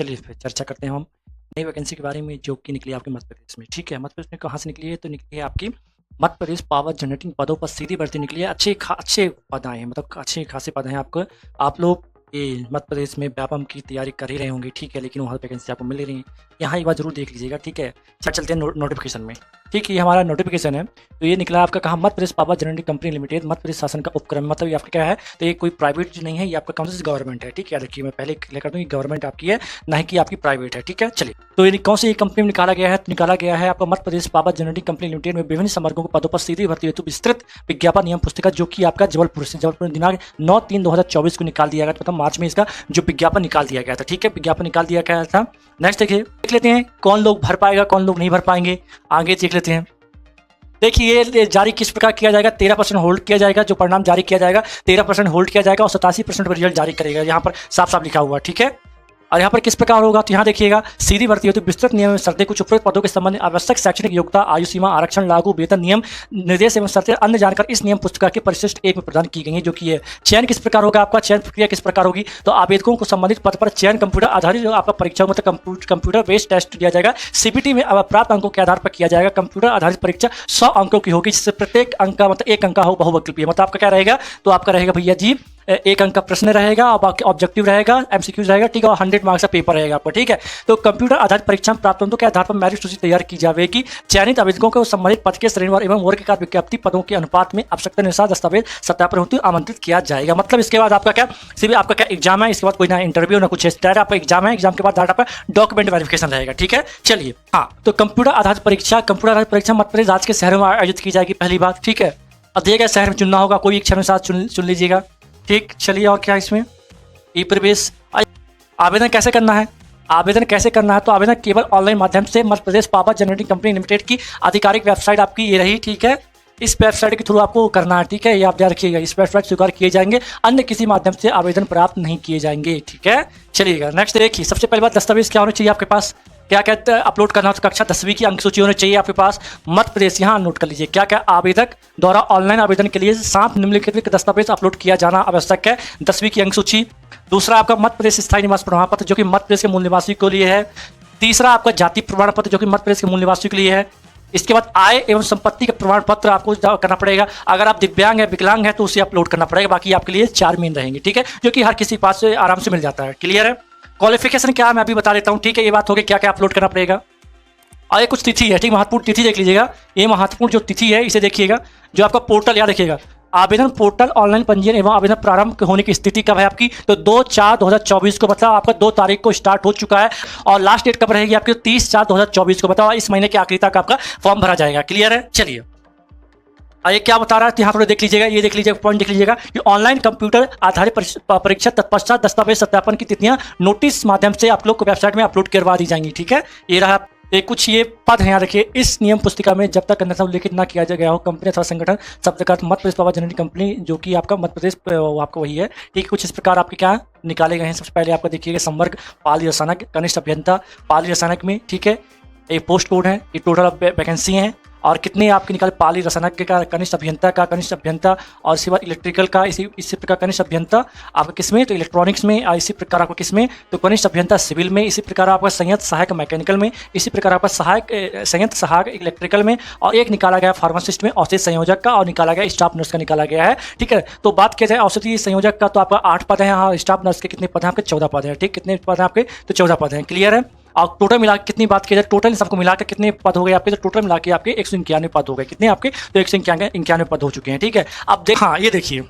चलिए फिर चर्चा करते हैं हम नई वैकेंसी के बारे में जो कि निकली आपके मध्य प्रदेश में। ठीक है, मध्य प्रदेश में कहाँ से निकली है? तो निकली है आपकी मध्य प्रदेश पावर जनरेटिंग पदों पर सीधी भर्ती निकली है। अच्छे पद आए हैं, मतलब अच्छे खासे पद हैं आपको। आप लोग ये मध्य प्रदेश में व्यापम की तैयारी कर ही रहे होंगे, ठीक है, लेकिन वहाँ वैकेंसी आपको मिल ही रही है। यहाँ एक बार जरूर देख लीजिएगा, ठीक है। चलते हैं नोटिफिकेशन में। ठीक है, ये हमारा नोटिफिकेशन है। तो ये निकला आपका कहाँ? Madhya Pradesh power generating company limited, Madhya Pradesh शासन का उपक्रम। मतलब ये आपका क्या है? तो ये कोई प्राइवेट नहीं है, ये आपका कौन सी गवर्नमेंट है। ठीक है, देखिए मैं पहले क्लियर कर दूँ, ये गवर्नमेंट आपकी है, ना कि आपकी प्राइवेट है। ठीक है, चलिए। तो ये कौन सी कंपनी में निकाला गया है? तो निकाला गया है आपका Madhya Pradesh power generating company limited में विभिन्न संवर्गों के पदों पर सीधी भर्ती हेतु विस्तृत विज्ञापन नियम पुस्तिका, जो कि आपका जबलपुर दिनांक 9/3/2024 को निकाल दिया गया था। मतलब मार्च में इसका जो विज्ञापन निकाल दिया गया था। ठीक है, विज्ञापन निकाल दिया गया था। नेक्स्ट देखिए, देख लेते हैं कौन लोग भर पाएगा, कौन लोग नहीं भर पाएंगे। आगे देख लेते हैं। देखिए ये जारी किस प्रकार किया जाएगा? 13% होल्ड किया जाएगा, जो परिणाम जारी किया जाएगा 13% होल्ड किया जाएगा और 87% पर रिजल्ट जारी करेगा। यहाँ पर साफ साफ लिखा हुआ, ठीक है। और यहाँ पर किस प्रकार होगा? तो यहाँ देखिएगा, सीधी भर्ती हो तो विस्तृत नियम एवं शर्तें, कुछ उपरोक्त पदों के संबंध में आवश्यक शैक्षणिक योग्यता, आयु सीमा, आरक्षण, लागू वेतन नियम, निर्देश एवं शर्तें अन्य जानकारी इस नियम पुस्तिका के परिशिष्ट 1 में प्रदान की गई है, जो कि है। चयन किस प्रकार होगा? आपका चयन प्रक्रिया किस प्रकार होगी? तो आवेदकों को संबंधित पद पर चयन कंप्यूटर आधारित जो आपका परीक्षा मतलब कंप्यूटर बेस्ड टेस्ट दिया जाएगा। सीबीटी में प्राप्त अंकों के आधार पर किया जाएगा। कंप्यूटर आधारित परीक्षा 100 अंकों की होगी, जिससे प्रत्येक अंक का मतलब 1 अंक का हो बहुविकल्पीय। मतलब आपका क्या रहेगा? तो आपका रहेगा भैया जी 1 अंक का प्रश्न रहेगा और बाकी ऑब्जेक्टिव रहेगा, एमसीक्यू रहेगा, ठीक है, और 100 मार्क्स का पेपर रहेगा आपका। ठीक है, तो कंप्यूटर आधारित परीक्षा में प्राप्त अंकों के आधार पर मेरिट सूची तैयार की जाएगी। चयनित आवेदकों को संबंधित पद के श्रेणीवार एवं वर्ग के विज्ञप्ति पदों के अनुपात में आवश्यकता अनुसार दस्तावेज सत्यापन हेतु आमंत्रित किया जाएगा। मतलब इसके बाद आपका क्या सिर्फ आपका क्या एग्जाम है, इसके बाद कोई ना इंटरव्यू ना कुछ है, डायरेक्ट आपका एग्जाम है। एग्जाम के बाद डायरेक्ट आपका डॉक्यूमेंट वेरिफिकेशन रहेगा। ठीक है, चलिए। हाँ, तो कंप्यूटर आधारित परीक्षा मध्य प्रदेश राज्य के शहरों में आयोजित की जाएगी, पहली बात। ठीक है, अब दिए गए शहर में चुनना होगा, कोई एक शहर में साथ चुन लीजिएगा। ठीक, चलिए। और क्या इसमें ई प्रवेश आवेदन कैसे करना है? आवेदन कैसे करना है? तो आवेदन केवल ऑनलाइन माध्यम से Madhya Pradesh power generating company limited की आधिकारिक वेबसाइट आपकी ये रही। ठीक है, इस वेबसाइट के थ्रू आपको करना है। ठीक है, ये आप याद रखिएगा, इस वेबसाइट स्वीकार किए जाएंगे, अन्य किसी माध्यम से आवेदन प्राप्त नहीं किए जाएंगे। ठीक है, चलिएगा। नेक्स्ट देखिए, सबसे पहले बात दस्तावेज क्या होने चाहिए आपके पास? क्या कहते हैं अपलोड करना? तो कक्षा 10वीं की अंक सूची होनी चाहिए आपके पास। मध्य प्रदेश, यहाँ नोट कर लीजिए, क्या क्या आवेदक द्वारा ऑनलाइन आवेदन के लिए साथ निम्नलिखित दस्तावेज अपलोड किया जाना आवश्यक है। 10वीं की अंक सूची। दूसरा आपका मध्य प्रदेश स्थायी निवास प्रमाण पत्र, जो कि मध्य प्रदेश के मूल निवासी के लिए है। तीसरा आपका जाति प्रमाण पत्र, जो कि मध्य प्रदेश के मूल निवासी के लिए है। इसके बाद आय एवं संपत्ति का प्रमाण पत्र आपको करना पड़ेगा। अगर आप दिव्यांग है, विकलांग है, तो उसे अपलोड करना पड़ेगा। बाकी आपके लिए 4 मेन रहेंगे। ठीक है, जो कि हर किसी के पास आराम से मिल जाता है। क्लियर है? क्वालिफिकेशन क्या है मैं अभी बता देता हूँ। ठीक है, ये बात होगी क्या क्या अपलोड करना पड़ेगा। और ये कुछ तिथि है, ठीक, महत्वपूर्ण तिथि देख लीजिएगा। ये महत्वपूर्ण जो तिथि है इसे देखिएगा। जो आपका पोर्टल याद रखिएगा, आवेदन पोर्टल ऑनलाइन पंजीयन एवं आवेदन प्रारंभ होने की स्थिति कब है आपकी? तो 2/4/2024 को, मतलब आपका 2 तारीख को स्टार्ट हो चुका है। और लास्ट डेट कब रहेगी आपकी? 30/4/2024 को। बताओ, इस महीने के आखिरी तक आपका फॉर्म भरा जाएगा। क्लियर है? चलिए, ये क्या बता रहा है? यहाँ पर देख लीजिएगा, ये देख लीजिएगा, पॉइंट देख लीजिएगा। ये ऑनलाइन कंप्यूटर आधारित परीक्षा तत्पश्चात दस्तावेज सत्यापन की तिथियां नोटिस माध्यम से आप लोग को वेबसाइट में अपलोड करवा दी जाएंगी। ठीक है, ये रहा कुछ ये पद हैं, यहाँ रखिए। इस नियम पुस्तिका में जब तक अन्यथा उल्लेखित न किया गया हो कंपनी अथवा संगठन शब्द का Madhya Pradesh power generating company, जो कि आपका मध्य प्रदेश आपका वही है। ठीक, कुछ इस प्रकार आपके क्या निकाले गए हैं। सबसे पहले आपका देखिएगा संवर्ग पाली रसायनक कनिष्ठ अभियंता पाली रसायनक में। ठीक है, ये पोस्ट कोड है, ये टोटल वैकेंसी हैं और कितने आपके निकाले पाली रसायनज्ञ का, कनिष्ठ अभियंता और इसके बाद इलेक्ट्रिकल का इसी प्रकार कनिष्ठ अभियंता आपका किसमें? तो इलेक्ट्रॉनिक्स में। और इसी प्रकार आपका किसमें? तो कनिष्ठ अभियंता सिविल में। इसी प्रकार आपका संयंत्र सहायक मैकेनिकल में। इसी प्रकार आपका संयंत्र सहायक इलेक्ट्रिकल में। और एक निकाला गया फार्मासिस्ट में औषधि संयोजक का, और निकाला गया स्टाफ नर्स का निकाला गया है। ठीक है, तो बात किया जाए औषधि संयोजक का, तो आपका 8 पद है। हाँ, स्टाफ नर्स के कितने पद हैं आपके? 14 पद हैं। ठीक, कितने पद हैं आपके? तो 14 पद हैं। क्लियर है? और टोटल मिला कितनी बात की जाए, टोटल सबको मिलाकर कितने पद हो गए आपके? तो टोटल मिला के आपके 191 पद हो गए। कितने आपके? तो 191 पद हो चुके हैं। ठीक है, अब हाँ, ये देखिए,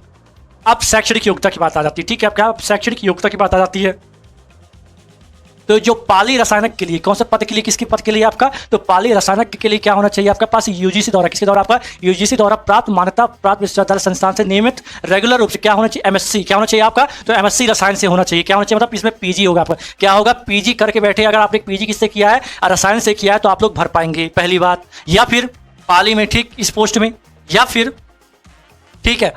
अब शैक्षणिक योग्यता की बात आ जाती है। ठीक है, अब क्या शैक्षणिक योग्यता की बात आ जाती है? तो जो पाली रसायनक के लिए, कौन से पद के लिए, किसके पद के लिए आपका? तो पाली रसायनक के लिए क्या होना चाहिए आपके पास? यूजीसी द्वारा, किसके द्वारा? आपका यूजीसी द्वारा प्राप्त मान्यता प्राप्त विश्वविद्यालय संस्थान से नियमित रेगुलर रूप से क्या होना चाहिए? एमएससी। क्या होना चाहिए आपका? तो एमएससी रसायन से होना चाहिए। क्या होना चाहिए? मतलब इसमें पीजी होगा आपका। क्या होगा? पीजी करके बैठे। अगर आपने पीजी किससे किया है? रसायन से किया है, तो आप लोग भर पाएंगे, पहली बात। या फिर पाली में, ठीक, इस पोस्ट में। या फिर ठीक है,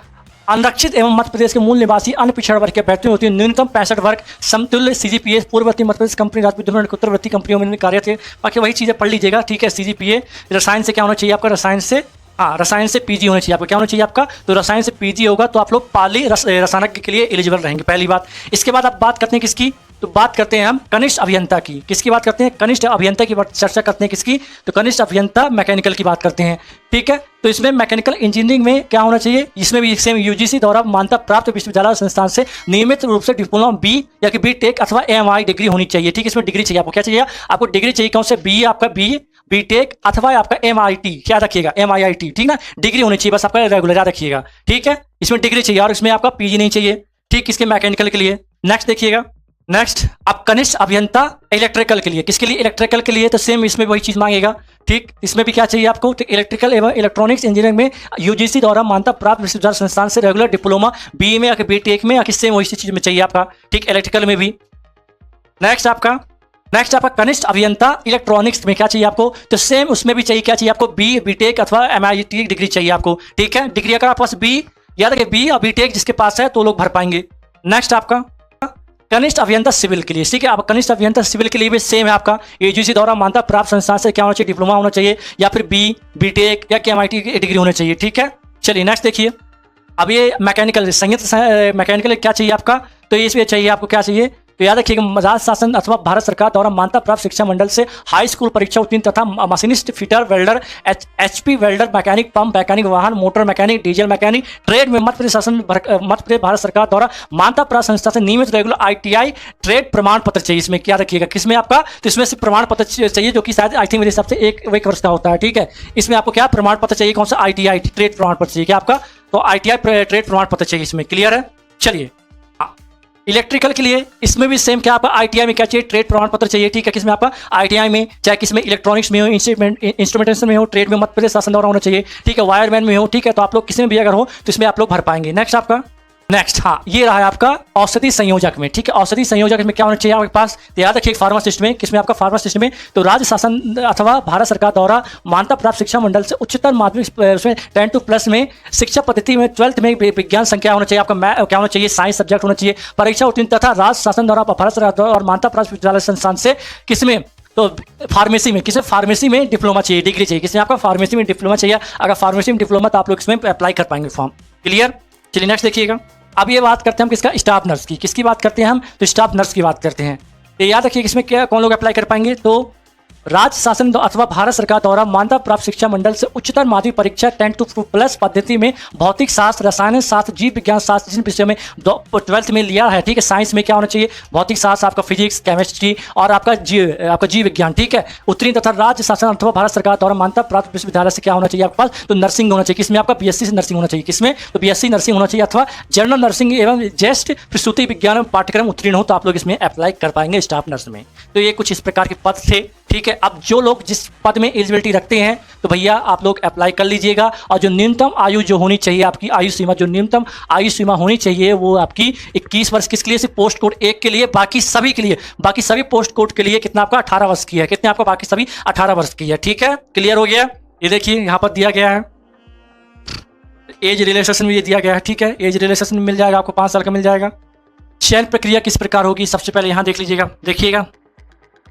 आरक्षित एवं मध्य प्रदेश के मूल निवासी अन्य पिछड़ा वर्ग के अभ्यर्थियों होती है। न्यूनतम 65 वर्ग, समतुल्य सीजीपीए, पूर्ववर्ती मध्य प्रदेश कंपनी राज्य विद्युत उत्तरवर्ती कंपनियों में कार्य थे। बाकी वही चीज़ें पढ़ लीजिएगा। ठीक है, सीजीपीए। रसायन से क्या होना चाहिए आपका? रसायन से, हाँ, रसायन से पीजी होना चाहिए आपका। क्या होना चाहिए आपका? तो रसायन से पीजी होगा, तो आप लोग पाली रसायनज्ञ के लिए एलिजिबल रहेंगे, पहली बात। इसके बाद आप बात करते हैं किसकी? तो बात करते हैं हम कनिष्ठ अभियंता की। किसकी बात करते हैं? कनिष्ठ अभियंता की चर्चा करते हैं। किसकी? तो कनिष्ठ अभियंता मैकेनिकल की बात करते हैं। ठीक है, तो इसमें मैकेनिकल इंजीनियरिंग में क्या होना चाहिए? इसमें भी सेम यूजीसी द्वारा मान्यता प्राप्त विश्वविद्यालय और संस्थान से नियमित रूप से डिप्लोमा बी या कि बी टेक अथवा एमआई डिग्री होनी चाहिए। ठीक है, इसमें डिग्री चाहिए। आपको क्या चाहिए? आपको डिग्री चाहिए कौन से? बी, आपका बी टेक अथवा आपका MIT, क्या रखिएगा? MIIT, ठीक ना, डिग्री होनी चाहिए, बस आपका रेगुलर याद रखिएगा। ठीक है, इसमें डिग्री चाहिए और इसमें आपका पीजी नहीं चाहिए। ठीक, इसके मैकेनिकल के लिए। नेक्स्ट देखिएगा, नेक्स्ट अब कनिष्ठ अभियंता इलेक्ट्रिकल के लिए। किसके लिए? इलेक्ट्रिकल के लिए। तो सेम इसमें वही चीज मांगेगा। ठीक, इसमें भी क्या चाहिए आपको? तो इलेक्ट्रिकल एवं इलेक्ट्रॉनिक्स इंजीनियरिंग में यूजीसी द्वारा मान्यता प्राप्त विश्वविद्यालय संस्थान से रेगुलर डिप्लोमा बी में या बी टेक में या किससे वही चीज में चाहिए आपका। ठीक, इलेक्ट्रिकल में भी। नेक्स्ट आपका कनिष्ठ अभियंता इलेक्ट्रॉनिक्स में क्या चाहिए आपको? तो सेम उसमें भी चाहिए, क्या चाहिए आपको? बी टेक अथवा MIT डिग्री चाहिए आपको। ठीक है, डिग्री अगर आपके पास बी, याद रखिए बी और बी टेक जिसके पास है तो लोग भर पाएंगे। नेक्स्ट आपका कनिष्ठ अभियंता सिविल के लिए। ठीक है, अब कनिष्ठ अभियंता सिविल के लिए भी सेम है आपका, यूजीसी द्वारा मान्यता प्राप्त संस्थान से क्या होना चाहिए? डिप्लोमा होना चाहिए या फिर बी टेक या MIT की डिग्री होनी चाहिए। ठीक है, चलिए नेक्स्ट देखिए। अब ये मैकेनिकल संयंत्र मैकेनिकल क्या चाहिए आपका? तो इसमें चाहिए आपको क्या चाहिए? तो याद रखिएगा राज्य शासन अथवा भारत सरकार द्वारा मान्यता प्राप्त शिक्षा मंडल से हाई स्कूल परीक्षा उत्तीर्ण तथा machinist, fitter, welder, HP welder, mechanic, pump mechanic, वाहन motor mechanic, diesel mechanic, trade में मध्य प्रदेश भारत सरकार द्वारा मान्यता प्राप्त संस्था से नियमित रेगुलर ITI ट्रेड प्रमाण पत्र चाहिए। इसमें क्या रखिएगा? किसमें आपका? तो इसमें से प्रमाण पत्र चाहिए जो कि शायद आई थिंक मेरे हिसाब से एक वर्ष का होता है। ठीक है, इसमें आपको क्या प्रमाण पत्र चाहिए? कौन सा? ITI ट्रेड प्रमाण पत्र चाहिए क्या आपका? तो ITI ट्रेड प्रमाण पत्र चाहिए इसमें। क्लियर है? चलिए इलेक्ट्रिकल के लिए इसमें भी सेम क्या आपका ITI में क्या चाहिए? ट्रेड प्रमाण पत्र चाहिए। ठीक है, किसमें आपका? ITI में, चाहे किसमें इलेक्ट्रॉनिक्स में हो, इंस्ट्रूमेंटेशन में हो, ट्रेड में मध्य प्रदेश शासन द्वारा होना चाहिए। ठीक है, वायरमैन में हो। ठीक है, तो आप लोग किसी में भी अगर हो तो इसमें आप लोग भर पाएंगे। नेक्स्ट हाँ, ये रहा है आपका औषधि संयोजक में। ठीक है, औषधि संयोजक में क्या होना चाहिए आपके पास? तो याद रखिए फार्मासिस्ट में, किसमें आपका? फार्मासिस्ट में। तो राज्य शासन अथवा भारत सरकार द्वारा मान्यता प्राप्त शिक्षा मंडल से उच्चतर माध्यमिक उसमें 10+ में शिक्षा पद्धति में 12th में विज्ञान संख्या होना चाहिए आपका, क्या होना चाहिए? साइंस सब्जेक्ट होना चाहिए। परीक्षा उत्तीर्ण तथा राज्य शासन द्वारा भारत सरकार और मान्यता प्राप्त विद्यालय संस्थान से किसमें? तो फार्मेसी में, किसमें? फार्मेसी में डिप्लोमा चाहिए, डिग्री चाहिए। किसमें आपका? फार्मेसी में डिप्लोमा चाहिए। अगर फार्मेसी में डिप्लोमा तो आप लोग इसमें अप्लाई कर पाएंगे फॉर्म। क्लियर? चलिए नेक्स्ट देखिएगा। अब ये बात करते हैं हम किसका? स्टाफ नर्स की। किसकी बात करते हैं हम? तो स्टाफ नर्स की बात करते हैं। तो याद रखिए इसमें क्या कौन लोग अप्लाई कर पाएंगे? तो राज्य शासन अथवा भारत सरकार द्वारा मान्यता प्राप्त शिक्षा मंडल से उच्चतर माध्यमिक परीक्षा 10+ पद्धति में भौतिक शास्त्र, रसायन शास्त्र, जीव विज्ञान शास्त्र जिन विषयों में 12th में लिया है। ठीक है, साइंस में क्या होना चाहिए? भौतिक शास्त्र, आपका फिजिक्स, केमिस्ट्री और आपका जीव विज्ञान। ठीक है, उत्तीर्ण तथा राज्य शासन अथवा भारत सरकार द्वारा मान्यता प्राप्त विश्वविद्यालय से क्या होना चाहिए आपके पास? तो नर्सिंग होना चाहिए। किसमें आपका? BSc से नर्सिंग होना चाहिए। किसमें? तो BSc नर्सिंग होना चाहिए अथवा जनरल नर्सिंग एवं जेस्ट प्रसूति विज्ञान पाठ्यक्रम उत्तीर्ण हो तो आप लोग इसमें अप्लाई कर पाएंगे स्टाफ नर्स में। तो ये कुछ इस प्रकार के पद थे। ठीक है, अब जो लोग जिस पद में एलिजिबिलिटी रखते हैं तो भैया आप लोग अप्लाई कर लीजिएगा। और जो न्यूनतम आयु जो होनी चाहिए आपकी आयु सीमा, जो न्यूनतम आयु सीमा होनी चाहिए वो आपकी 21 वर्ष। किसके लिए? सिर्फ पोस्ट कोड 1 के लिए, बाकी सभी के लिए, बाकी सभी पोस्ट कोड के लिए कितना आपका? 18 वर्ष की है। कितने आपका? बाकी सभी 18 वर्ष की है। ठीक है, क्लियर हो गया? ये देखिए यहाँ पर दिया गया है एज रिलैक्सेशन में, ये दिया गया है। ठीक है, एज रिलैक्सेशन मिल जाएगा आपको, 5 साल का मिल जाएगा। चयन प्रक्रिया किस प्रकार होगी? सबसे पहले यहाँ देख लीजिएगा, देखिएगा,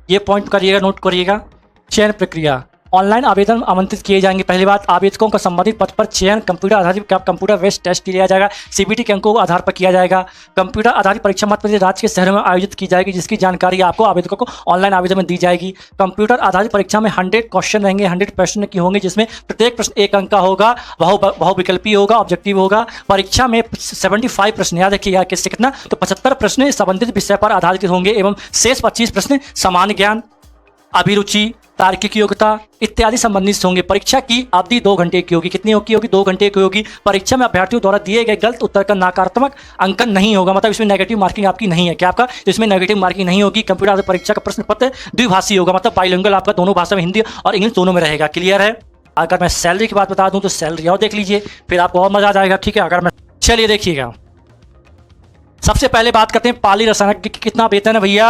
ये पॉइंट करिएगा, नोट करिएगा। चयन प्रक्रिया, ऑनलाइन आवेदन आमंत्रित किए जाएंगे। पहली बात, आवेदकों का संबंधित पद पर चयन कंप्यूटर आधारित कंप्यूटर बेस्ड टेस्ट लिया जाएगा। CBT के अंकों के आधार पर किया जाएगा। कंप्यूटर आधारित परीक्षा मध्य प्रदेश राज्य के शहरों में आयोजित की जाएगी, जिसकी जानकारी आपको आवेदकों को ऑनलाइन आवेदन में दी जाएगी। कंप्यूटर आधारित परीक्षा में 100 क्वेश्चन रहेंगे, 100 प्रश्न की होंगे, जिसमें प्रत्येक प्रश्न 1 अंक का होगा, बहुविकल्पी होगा, ऑब्जेक्टिव होगा। परीक्षा में 75 प्रश्न, याद रखिएगा किससे कितना? तो 75 प्रश्न संबंधित विषय पर आधारित होंगे एवं शेष 25 प्रश्न सामान्य ज्ञान, अभिरुचि, तार्किक योग्यता इत्यादि संबंधित होंगे। परीक्षा की अवधि 2 घंटे की होगी। कितनी की होगी? 2 घंटे की होगी। परीक्षा में अभ्यर्थियों द्वारा दिए गए गलत उत्तर का नकारात्मक अंकन नहीं होगा, मतलब इसमें नेगेटिव मार्किंग आपकी नहीं है। क्या आपका? इसमें नेगेटिव मार्किंग नहीं होगी। कंप्यूटर आधारित परीक्षा का प्रश्न पत्र द्विभाषी होगा, मतलब बाइलिंगुअल आपका दोनों भाषा में, हिंदी और इंग्लिश दोनों में रहेगा। क्लियर है? अगर मैं सैलरी की बात बता दूं तो सैलरी और देख लीजिए, फिर आपको और मजा आ जाएगा। ठीक है, अगर मैं चलिए देखिएगा, सबसे पहले बात करते हैं पाली रसायन कितना वेतन है भैया?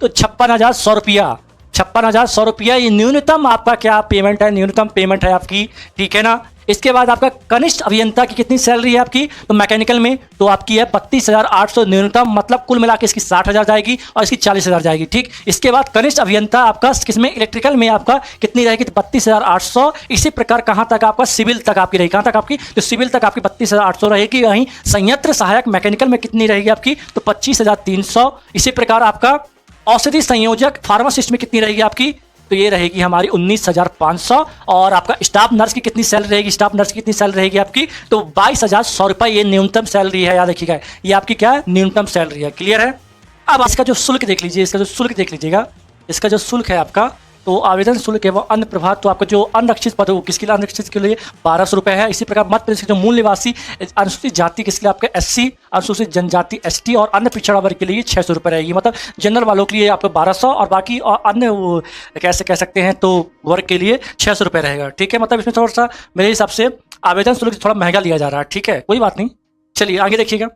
तो 56,100 रुपया, 56,100 रुपया ये न्यूनतम आपका क्या पेमेंट है? न्यूनतम पेमेंट है आपकी। ठीक है ना, इसके बाद आपका कनिष्ठ अभियंता की कितनी सैलरी है आपकी, तो मैकेनिकल में तो आपकी है 32,800 न्यूनतम, मतलब कुल मिला के इसकी 60,000 जाएगी और इसकी 40,000 जाएगी। ठीक, इसके बाद कनिष्ठ अभियंता आपका किसमें, इलेक्ट्रिकल में आपका कितनी रहेगी, तो 32,800। इसी प्रकार कहाँ तक आपका, सिविल तक आपकी रहेगी, कहाँ तक आपकी, तो सिविल तक आपकी 32,800 रहेगी। वहीं संयंत्र सहायक मैकेनिकल में कितनी रहेगी आपकी, तो 25,300। इसी प्रकार आपका औषधि संयोजक फार्मासिस्ट में कितनी रहेगी आपकी, तो ये रहेगी हमारी 19,500। और आपका स्टाफ नर्स की कितनी सैलरी रहेगी, स्टाफ नर्स की कितनी सैलरी रहेगी आपकी, तो 22,100 रुपये ये न्यूनतम सैलरी है, याद रखिएगा ये आपकी क्या है, न्यूनतम सैलरी है। क्लियर है। अब इसका जो शुल्क देख लीजिए, इसका जो शुल्क देख लीजिएगा, इसका जो शुल्क है आपका, तो आवेदन शुल्क एवं अन्य प्रभाग, तो आपका जो अनरक्षित पद है वो किसके लिए, अनरक्षित के लिए 1,200 रुपये है। इसी प्रकार मध्य प्रदेश के जो मूल निवासी अनुसूचित जाति किसके लिए, आपका SC, अनुसूचित जनजाति ST और अन्य पिछड़ा वर्ग के लिए 600 रुपये रहेगी। मतलब जनरल वालों के लिए आपको 1,200 और बाकी और अन्य कैसे कह सकते हैं तो वर्ग के लिए 600 रुपये रहेगा। ठीक है, मतलब इसमें थोड़ा सा मेरे हिसाब से आवेदन शुल्क थोड़ा महंगा लिया जा रहा है। ठीक है, कोई बात नहीं, चलिए आगे देखिएगा।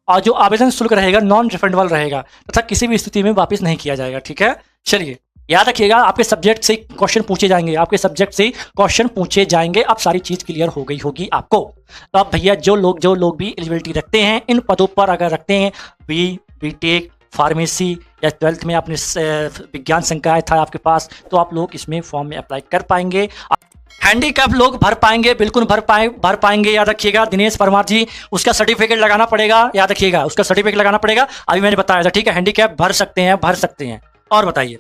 और जो आवेदन शुल्क रहेगा नॉन रिफंडेबल रहेगा तथा किसी भी स्थिति में वापस नहीं किया जाएगा। ठीक है, चलिए याद रखिएगा, आपके सब्जेक्ट से क्वेश्चन पूछे जाएंगे, आपके सब्जेक्ट से क्वेश्चन पूछे जाएंगे। अब सारी चीज़ क्लियर हो गई होगी आपको। तो अब भैया जो लोग भी एलिजिबिलिटी रखते हैं इन पदों पर, अगर रखते हैं BTech फार्मेसी या 12th में आपने विज्ञान संकाय था आपके पास, तो आप लोग इसमें फॉर्म में अप्लाई कर पाएंगे। हैंडीकैप लोग भर पाएंगे, बिल्कुल भर पाएंगे। याद रखिएगा दिनेश परमार जी, उसका सर्टिफिकेट लगाना पड़ेगा, याद रखिएगा उसका सर्टिफिकेट लगाना पड़ेगा। अभी मैंने बताया था। ठीक है, हैंडीकैप भर सकते हैं और बताइए।